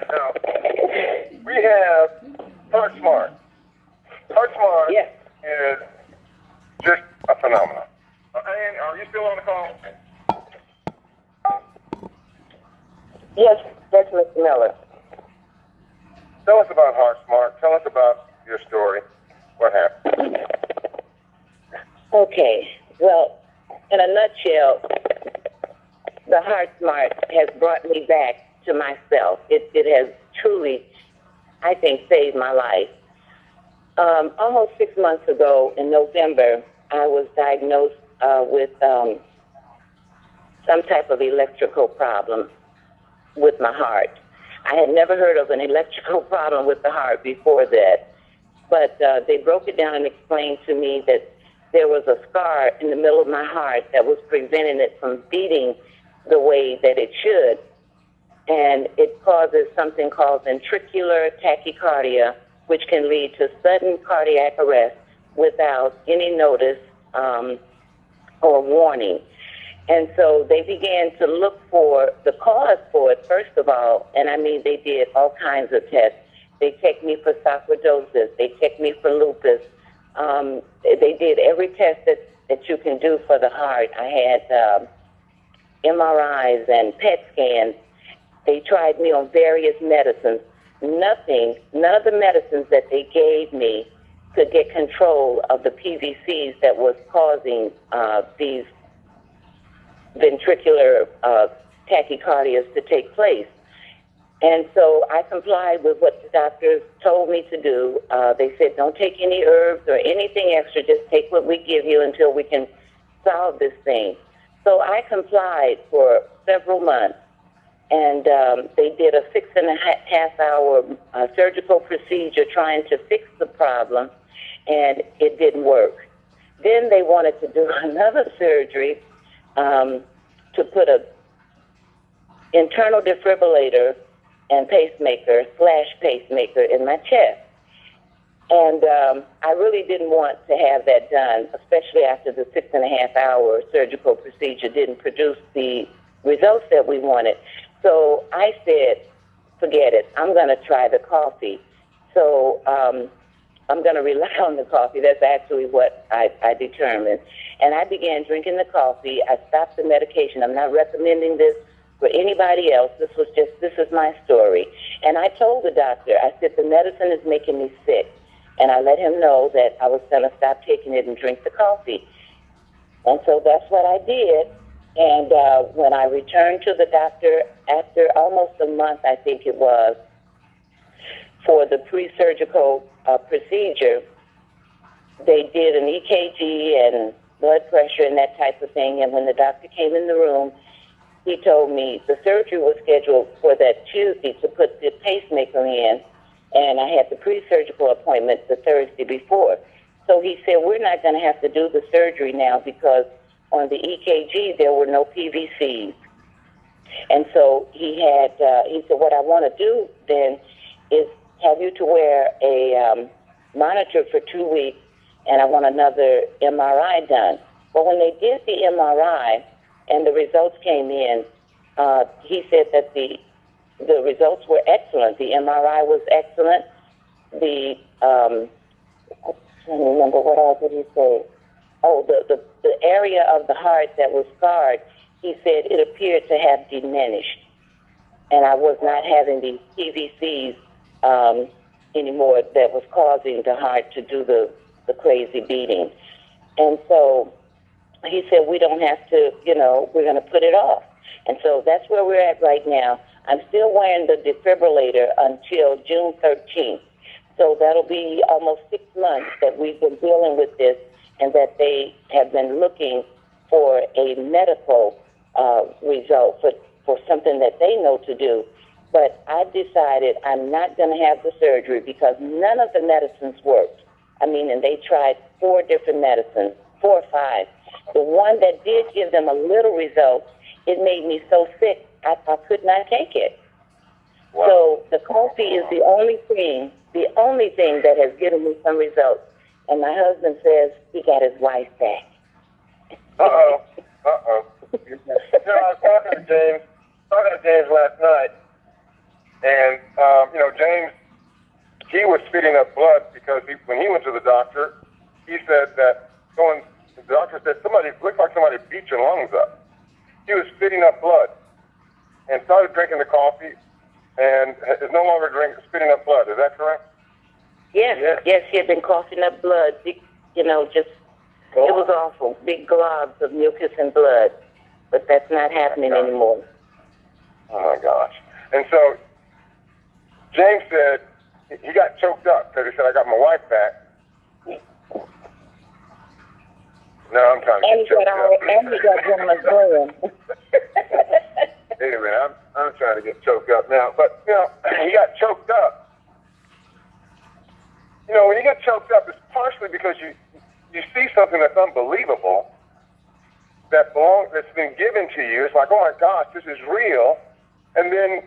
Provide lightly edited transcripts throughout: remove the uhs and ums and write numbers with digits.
Now, we have Heart Smart. Heart Smart is just a phenomenon. Ann, are you still on the call? Yes, that's Mr. Miller. Tell us about Heart Smart. Tell us about your story. What happened? Okay, well, in a nutshell, the Heart Smart has brought me back to myself. It has truly, I think, saved my life. Almost 6 months ago, in November, I was diagnosed with some type of electrical problem with my heart. I had never heard of an electrical problem with the heart before that, but they broke it down and explained to me that there was a scar in the middle of my heart that was preventing it from beating the way that it should, and it causes something called ventricular tachycardia, which can lead to sudden cardiac arrest without any notice or warning. And so they began to look for the cause for it, first of all, and I mean, they did all kinds of tests. They checked me for sarcoidosis. They checked me for lupus. They did every test that you can do for the heart. I had MRIs and PET scans. They tried me on various medicines. None of the medicines that they gave me could get control of the PVCs that was causing these ventricular tachycardias to take place. And so I complied with what the doctors told me to do. They said, don't take any herbs or anything extra, just take what we give you until we can solve this thing. So I complied for several months, and they did a 6.5 hour surgical procedure trying to fix the problem, and it didn't work. Then they wanted to do another surgery to put a internal defibrillator and pacemaker in my chest. And I really didn't want to have that done, especially after the 6.5 hour surgical procedure didn't produce the results that we wanted. So I said, forget it, I'm going to try the coffee. So I'm going to rely on the coffee. That's actually what I determined. And I began drinking the coffee. I stopped the medication. I'm not recommending this for anybody else. This is my story. And I told the doctor, I said, the medicine is making me sick. And I let him know that I was going to stop taking it and drink the coffee. And so that's what I did. And when I returned to the doctor after almost a month, I think it was, for the pre-surgical procedure, they did an EKG and blood pressure and that type of thing. And when the doctor came in the room, he told me the surgery was scheduled for that Tuesday to put the pacemaker in, and I had the pre-surgical appointment the Thursday before. So he said, we're not going to have to do the surgery now because on the EKG there were no PVCs. And so he said, what I want to do then is have you to wear a monitor for 2 weeks, and I want another MRI done. But when they did the MRI and the results came in, he said that the results were excellent. The MRI was excellent. I'm trying to remember what else did he say. Oh, the area of the heart that was scarred, he said it appeared to have diminished. And I was not having these PVCs anymore that was causing the heart to do the crazy beating. And so he said, we don't have to, we're going to put it off. And so that's where we're at right now. I'm still wearing the defibrillator until June 13th. So that'll be almost 6 months that we've been dealing with this, and that they have been looking for a medical result for something that they know to do. But I decided I'm not going to have the surgery because none of the medicines worked. And they tried 4 different medicines, 4 or 5. The one that did give them a little result, it made me so sick I could not take it. Wow. So the coffee is the only thing that has given me some results. And my husband says he got his wife back. I was talking to James last night, And, James, he was spitting up blood because when he went to the doctor, he said that the doctor said, looked like somebody beat your lungs up. He was spitting up blood and started drinking the coffee and is no longer spitting up blood. Is that correct? Yes, he had been coughing up blood, it was awful, big globs of mucus and blood, but that's not happening anymore. Oh, my gosh. And so James said he got choked up because he said, I got my wife back. No, I'm trying to get choked up. And he got woman's blood. Wait a minute, I'm trying to get choked up now. But, he got choked up. When you get choked up, it's partially because you see something that's unbelievable that's been given to you. It's like, oh my gosh, this is real. And then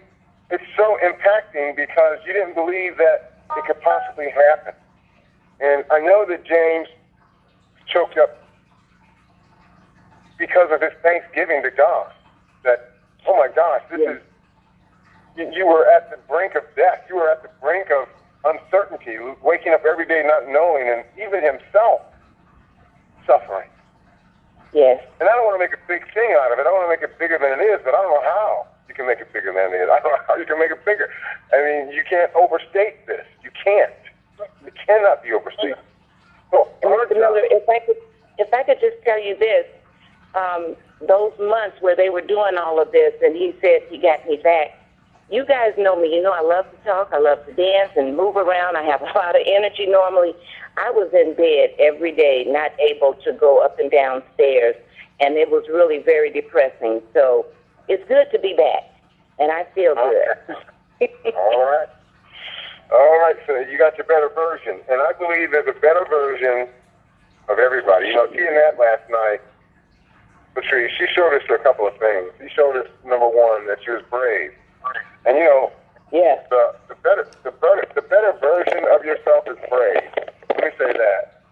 it's so impacting because you didn't believe that it could possibly happen. And I know that James choked up because of his thanksgiving to God. That, oh my gosh, you were at the brink of death. You were at the brink of uncertainty, waking up every day not knowing, and even himself suffering. Yes. And I don't want to make a big thing out of it. I want to make it bigger than it is, but I don't know how you can make it bigger than it is. I don't know how you can make it bigger. I mean, you can't overstate this. You can't. It cannot be overstated. So, Mr. Miller, if I could just tell you this, those months where they were doing all of this, and he said he got me back. You guys know me. I love to talk. I love to dance and move around. I have a lot of energy normally. I was in bed every day, not able to go up and down stairs, and it was really very depressing. So it's good to be back, and I feel good. All right, so you got your better version, and I believe there's a better version of everybody. Tia Nat last night, Patrice, she showed us a couple of things. She showed us, number one, that she was brave. And yes, the better version of yourself is brave. Let me say that.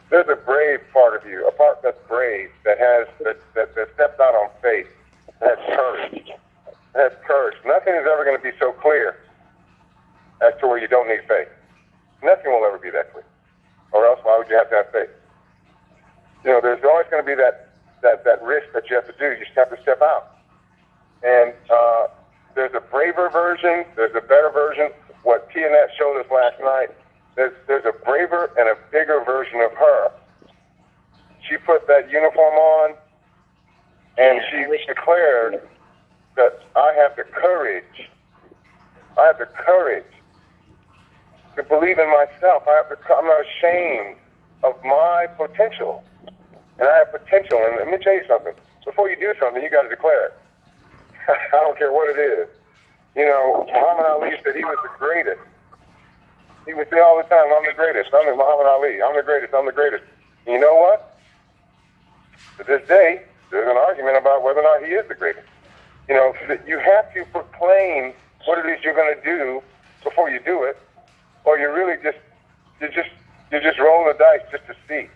There's a brave part of you, a part that's brave, that steps out on faith, that has courage. That has courage. Nothing is ever going to be so clear as to where you don't need faith. Nothing will ever be that clear. Or else, why would you have to have faith? There's always going to be that risk that you have to do. You just have to step out. And there's a braver version. There's a better version. What Tia Nat showed us last night, there's a braver and a bigger version of her. She put that uniform on, and she declared that I have the courage. I have the courage to believe in myself. I'm not ashamed of my potential. And I have potential. And let me tell you something. Before you do something, you got to declare it. I don't care what it is. Muhammad Ali said he was the greatest. He would say all the time, I'm the greatest. I'm Muhammad Ali. I'm the greatest. I'm the greatest. And you know what? To this day, there's an argument about whether or not he is the greatest. You have to proclaim what it is you're going to do before you do it, or you're really you're just rolling the dice just to see.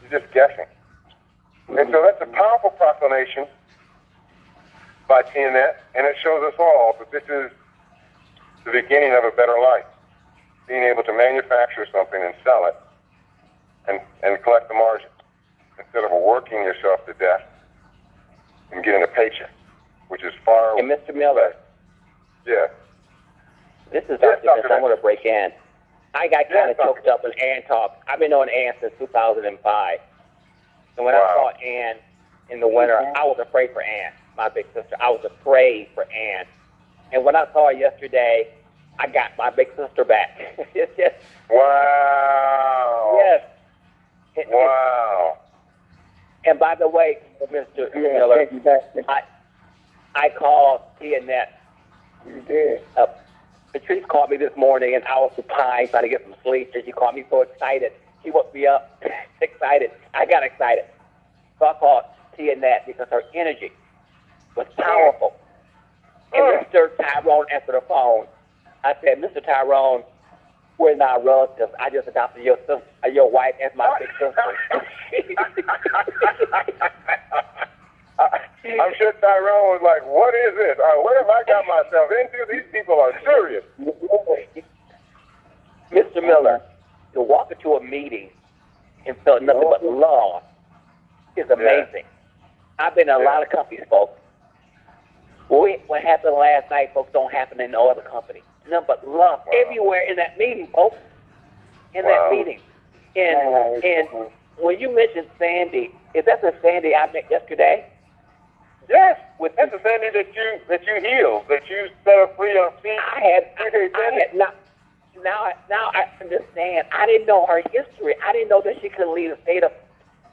You're just guessing. And so that's a powerful proclamation by Tia Nat, and it shows us all that this is the beginning of a better life. Being able to manufacture something and sell it and collect the margin instead of working yourself to death and getting a paycheck, which is far. And Mr. Miller. Yeah. This is Dr. Vince. I want to break in. I got kind of choked up with Ann talk. I've been knowing Ann since 2005. And when I saw Ann in the winter, I was afraid for Ann, my big sister. I was afraid for Ann. And when I saw her yesterday, I got my big sister back. It's just, wow. Yes. Wow. And by the way, Mr. Miller, I called Tia Nat. You did. Patrice called me this morning, and I was supine trying to get some sleep, and she called me so excited. She woke me up excited. I got excited. So I called Tia Nat because her energy was powerful. And Mr. Tyrone answered the phone. I said, Mr. Tyrone, we're not relatives. I just adopted your sister, your wife as my big sister. I'm sure Tyrone was like, what is this? What have I got myself into? These people are serious. Mr. Miller, to walk into a meeting and feel nothing but love is amazing. I've been in a lot of companies, folks. What happened last night, folks, don't happen in no other company. Nothing but love everywhere in that meeting, folks. In that meeting. And when you mentioned Sandy, is that the Sandy I met yesterday? Yes, that's the Sandy that you healed, that you set her free on feet. Now I understand. I didn't know her history. I didn't know that she could leave the state of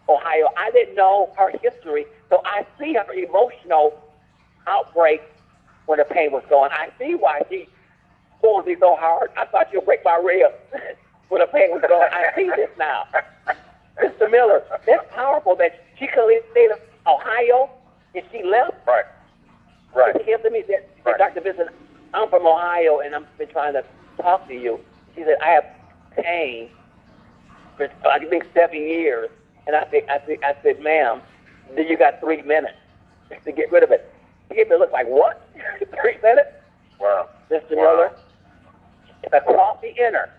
Ohio. I didn't know her history. So I see her emotional outbreak when the pain was going. I see why she pulled me so hard. I thought she'd break my ribs when the pain was going. I see this now. Mr. Miller, that's powerful that she could leave the state of Ohio and she left. Right. She came to me and said, Dr. Vincent, I'm from Ohio and I've been trying to talk to you. She said, I have pain for I think 7 years. And I said, ma'am, then you got 3 minutes to get rid of it. She gave me a look like, what? 3 minutes? Wow. Mr. Miller, the coffee in her.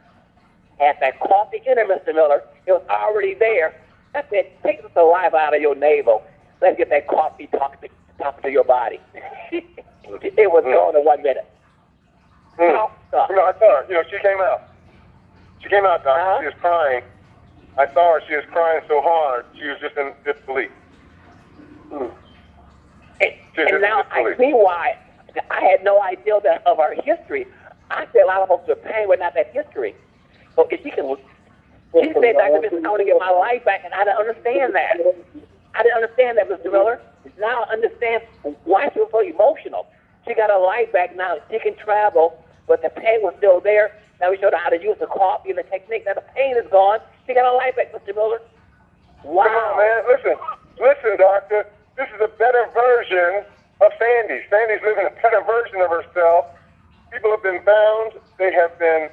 Had that coffee in her, Mr. Miller. It was already there. I said, take the saliva out of your navel. Let's get that coffee talking to your body. It was gone in 1 minute. I saw her. She came out. She came out, Doctor. She was crying. I saw her. She was crying so hard. She was just in disbelief. And now I see why. I had no idea of her history. I said a lot of folks are pain, but not that history. So if she said, Dr. Vincent, I want to get my life back, and I didn't understand that. I didn't understand that, Mr. Miller. Now I understand why she was so emotional. She got her life back now. She can travel, but the pain was still there. Now we showed her how to use the coffee and the technique. Now the pain is gone. She got her life back, Mr. Miller. Wow. Come on, man. Listen, Doctor. This is a better version of Sandy. Sandy's living a better version of herself. People have been bound. They have been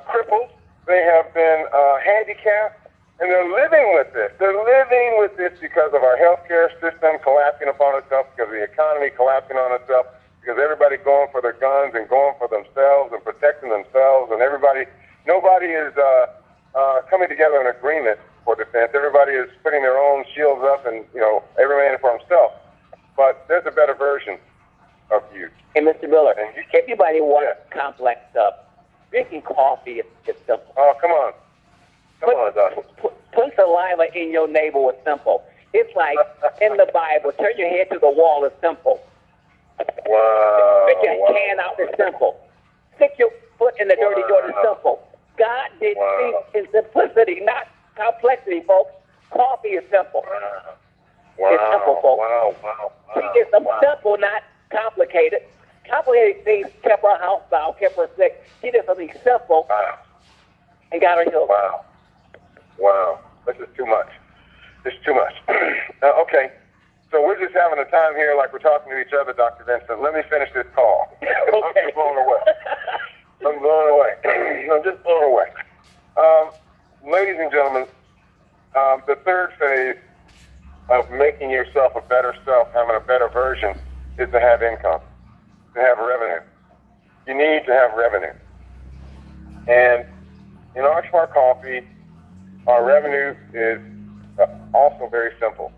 crippled. They have been handicapped. And they're living with this. They're living with this because of our healthcare system collapsing upon itself, because of the economy collapsing on itself, because everybody going for their guns and going for themselves and protecting themselves, and nobody is coming together in agreement for defense. Everybody is putting their own shields up, and every man for himself. But there's a better version of you. Hey, Mr. Miller, everybody wants complex stuff. Drinking coffee is simple. Oh, come on. Come on, Doctor. Put saliva in your navel is simple. It's like in the Bible, turn your head to the wall is simple. Wow. Stick your hand out is simple. Stick your foot in the dirty door is simple. God did things in simplicity, not complexity, folks. Coffee is simple. Wow. It's simple, folks. Wow. It's simple, not complicated. Complicated things kept her house bound, kept her sick. She did something simple and got her healed. Wow. This is too much. Okay. So we're just having a time here like we're talking to each other, Dr. Vincent. Let me finish this call. I'm just blown away. I'm just blown away. Ladies and gentlemen, the third phase of making yourself a better self, having a better version, is to have income, to have revenue. You need to have revenue. And in Archmark Coffee, our revenue is also very simple.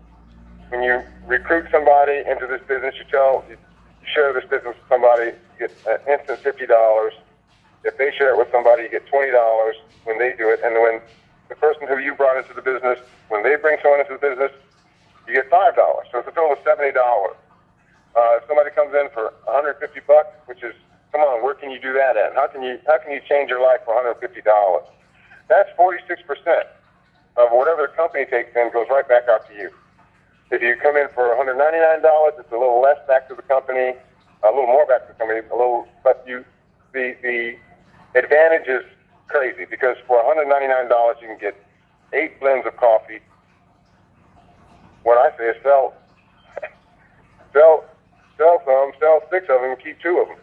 When you recruit somebody into this business, you share this business with somebody, you get an instant $50. If they share it with somebody, you get $20 when they do it. And when the person who you brought into the business, when they bring someone into the business, you get $5. So it's a total of $70. If somebody comes in for $150, which is, come on, where can you do that at? How can you change your life for $150? That's 46% of whatever the company takes in goes right back out to you. If you come in for $199, it's a little less back to the company, a little more back to the company, but the advantage is crazy because for $199 you can get 8 blends of coffee. What I say is sell some, sell 6 of them, keep 2 of them.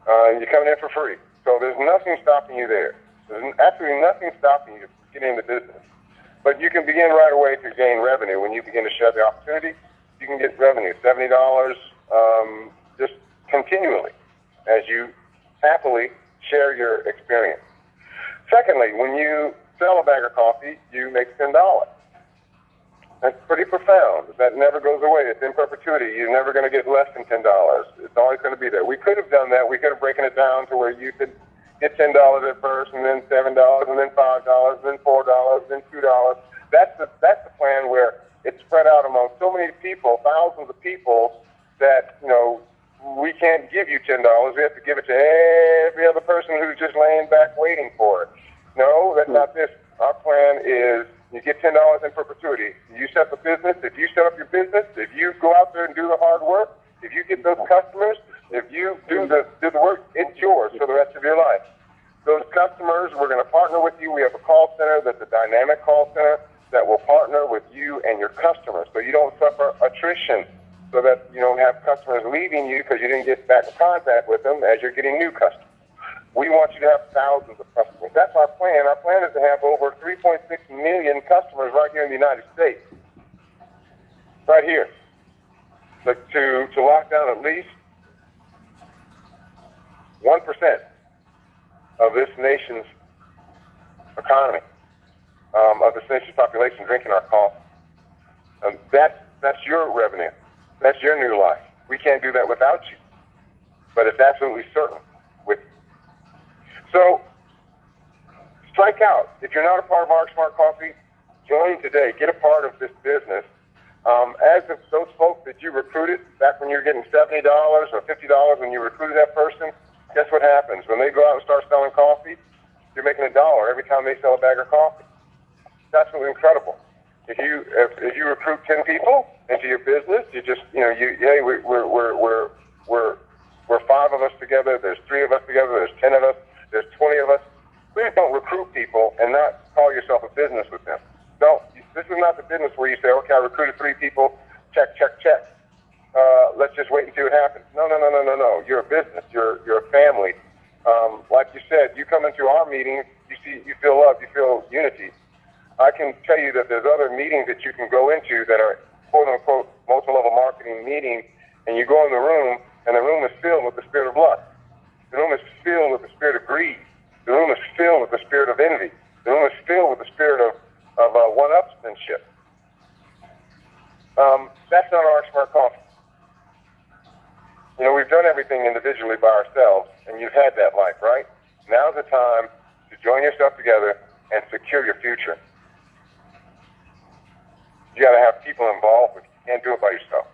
And you're coming in for free. So there's nothing stopping you there. There's absolutely nothing stopping you from getting into business. But you can begin right away to gain revenue when you begin to share the opportunity you can get revenue, $70, just continually, as you happily share your experience. Secondly, when you sell a bag of coffee, you make $10. That's pretty profound. That never goes away. It's in perpetuity. You're never going to get less than $10. It's always going to be there. We could have done that. We could have broken it down to where you could get $10 at first, and then $7, and then $5, then $4, then $2. That's the plan where it's spread out among so many people, thousands of people, that, you know, we can't give you $10. We have to give it to every other person who's just laying back waiting for it. No, that's not this. Our plan is you get $10 in perpetuity. You set up a business. If you set up your business, if you go out there and do the hard work, if you get those customers, if you do the work, it's yours for the rest of your life. Those customers, we're going to partner with you. We have a call center that's a dynamic call center that will partner with you and your customers, so you don't suffer attrition, so that you don't have customers leaving you because you didn't get back in contact with them as you're getting new customers. We want you to have thousands of customers. That's our plan. Our plan is to have over 3.6 million customers right here in the United States. Right here. But to lock down at least 1% of this nation's economy, of this nation's population drinking our coffee. That's your revenue. That's your new life. We can't do that without you. But it's absolutely certain with you. So, strike out. If you're not a part of Arc Smart Coffee, join today. Get a part of this business. As of those folks that you recruited, back when you were getting $70 or $50 when you recruited that person, guess what happens? When they go out and start selling coffee, you're making $1 every time they sell a bag of coffee. It's absolutely incredible. If you recruit 10 people into your business, you just, you know, hey, we're 5 of us together. There's 3 of us together. There's 10 of us. There's 20 of us. Please don't recruit people and not call yourself a business with them. No, this is not the business where you say, okay, I recruited 3 people. Check. Let's just wait and see what happens. No. You're a business. You're a family. Like you said, you come into our meetings, you feel love, you feel unity. I can tell you that there's other meetings that you can go into that are quote-unquote multi-level marketing meetings, and you go in the room, and the room is filled with the spirit of lust. The room is filled with the spirit of greed. The room is filled with the spirit of envy. The room is filled with the spirit of one-upsmanship. That's not our Smart Coffee. You know, we've done everything individually by ourselves, and you've had that life, right? Now's the time to join yourself together and secure your future. You got to have people involved with you. You can't do it by yourself.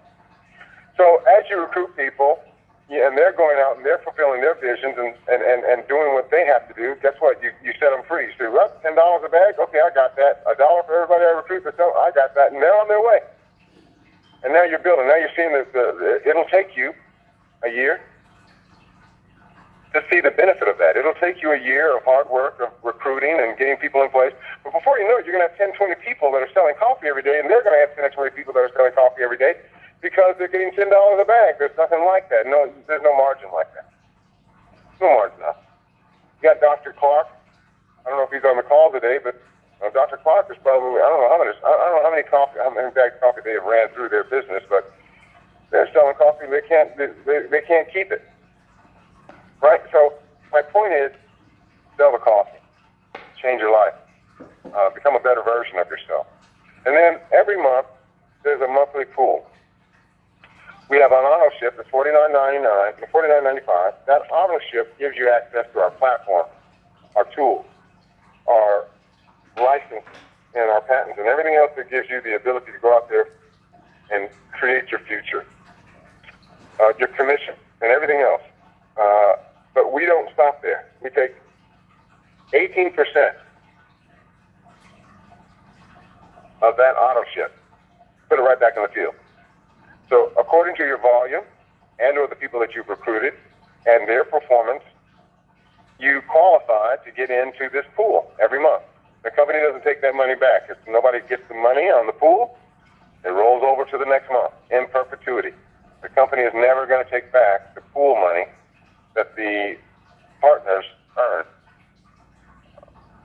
So as you recruit people, and they're going out and they're fulfilling their visions and doing what they have to do, guess what? You set them free. You say, well, $10 a bag? Okay, I got that. $1 for everybody I recruit, I got that. And they're on their way. And now you're building. Now you're seeing that it'll take you a year to see the benefit of that. It'll take you a year of hard work, of recruiting and getting people in place. But before you know it, you're going to have 10, 20 people that are selling coffee every day, and they're going to have 10 or 20 people that are selling coffee every day because they're getting $10 a bag. There's nothing like that. No, there's no margin like that. No margin. You got Dr. Clark. I don't know if he's on the call today, but Dr. Clark is probably, I don't know how many bags of coffee they have ran through their business, but they're selling coffee. They can't keep it. Right? So my point is, sell the coffee. Change your life. Become a better version of yourself. And then every month, there's a monthly pool. We have an auto ship that's $49.99, $49.95. That auto ship gives you access to our platform, our tools, our license, and our patents, and everything else that gives you the ability to go out there and create your future, your commission, and everything else. But we don't stop there. We take 18% of that auto ship, put it right back in the field. So according to your volume and or the people that you've recruited and their performance, you qualify to get into this pool every month. The company doesn't take that money back. If nobody gets the money on the pool, it rolls over to the next month in perpetuity. The company is never going to take back the pool money that the partners earn.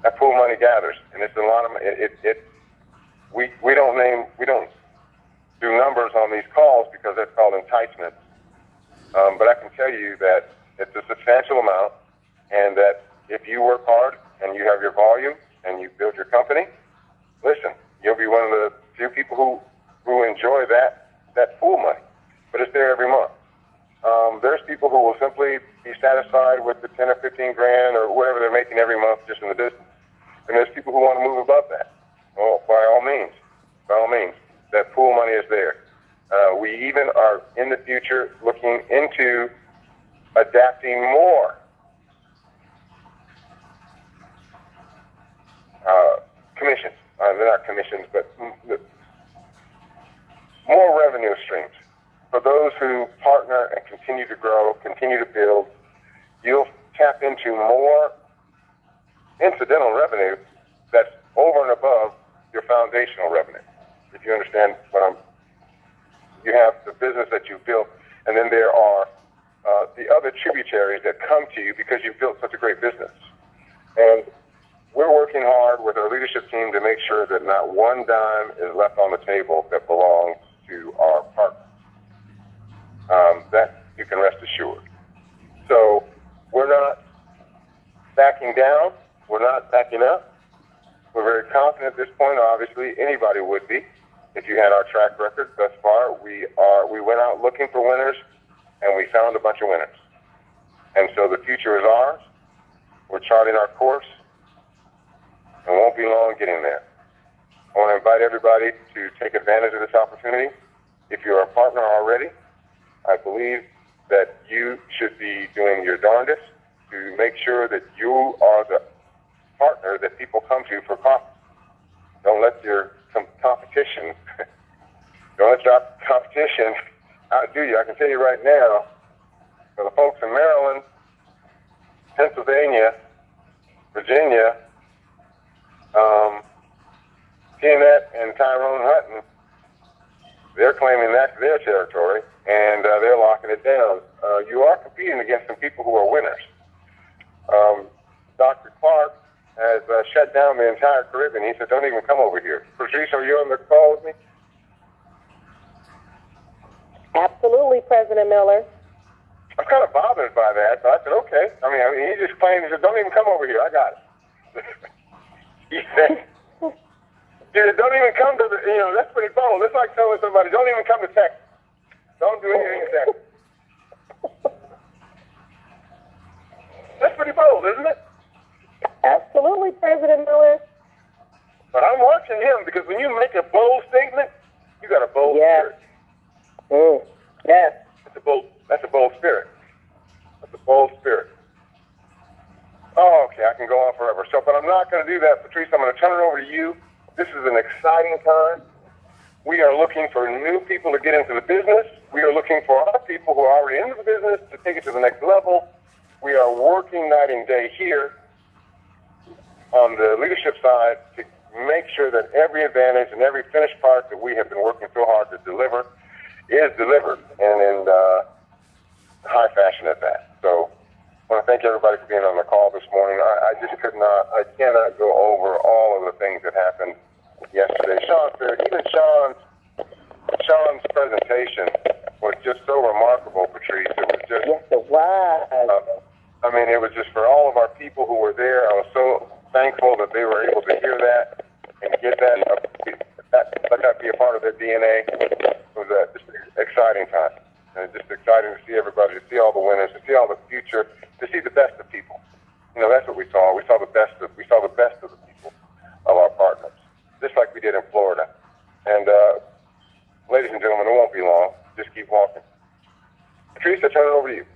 That pool money gathers, and it's a lot of. We don't do numbers on these calls because that's called enticement. But I can tell you that it's a substantial amount, and that if you work hard and you have your volume and you build your company, listen, you'll be one of the few people who enjoy that pool money. But it's there every month. There's people who will simply be satisfied with the 10 or 15 grand or whatever they're making every month just in the business. And there's people who want to move above that. Well, by all means, that pool money is there. We even are in the future looking into adapting more commissions. They're not commissions, but more revenue streams. For those who partner and continue to grow, continue to build, you'll tap into more incidental revenue that's over and above your foundational revenue. If you understand you have the business that you've built, and then there are the other tributaries that come to you because you've built such a great business. And we're working hard with our leadership team to make sure that not one dime is left on the table that belongs to our partners. That you can rest assured. So we're not backing down. We're not backing up. We're very confident at this point. Obviously, anybody would be. If you had our track record thus far, we went out looking for winners, and we found a bunch of winners. And so the future is ours. We're charting our course, and won't be long getting there. I want to invite everybody to take advantage of this opportunity. If you're a partner already, I believe that you should be doing your darndest to make sure that you are the partner that people come to for coffee. Don't let your competition outdo you. I can tell you right now, for the folks in Maryland, Pennsylvania, Virginia, Kenneth and Tyrone Hutton, they're claiming that's their territory, and they're locking it down. You are competing against some people who are winners. Dr. Clark has shut down the entire Caribbean. He said, don't even come over here. Patrice, are you on the call with me? Absolutely, President Miller. I'm kind of bothered by that, but I said, okay. I mean, he just claimed, he said, don't even come over here. I got it. He said, don't even come to the, that's pretty bold. It's like telling somebody, don't even come to Texas. Don't do anything in Texas. That's pretty bold, isn't it? Absolutely, President Miller. But I'm watching him because when you make a bold statement, you got a bold spirit. Yes. That's a bold spirit. That's a bold spirit. Oh, okay, I can go on forever. So, but I'm not going to do that, Patrice. I'm going to turn it over to you. This is an exciting time. We are looking for new people to get into the business. We are looking for other people who are already in the business to take it to the next level. We are working night and day here on the leadership side to make sure that every advantage and every finished product that we have been working so hard to deliver is delivered, and in high fashion at that. So I want to thank everybody for being on the call this morning. I cannot go over all of the things that happened yesterday. Sean's presentation was just so remarkable, Patrice. It was just, yes, it was. It was just for all of our people who were there. I was so thankful that they were able to hear that and get that, let that be a part of their DNA. It was just an exciting time. And it's just exciting to see everybody, to see all the winners, to see all the future, to see the best of people. That's what we saw. We saw the best of the people, of our partners, just like we did in Florida. And ladies and gentlemen, it won't be long. Just keep walking. Patrice, I turn it over to you.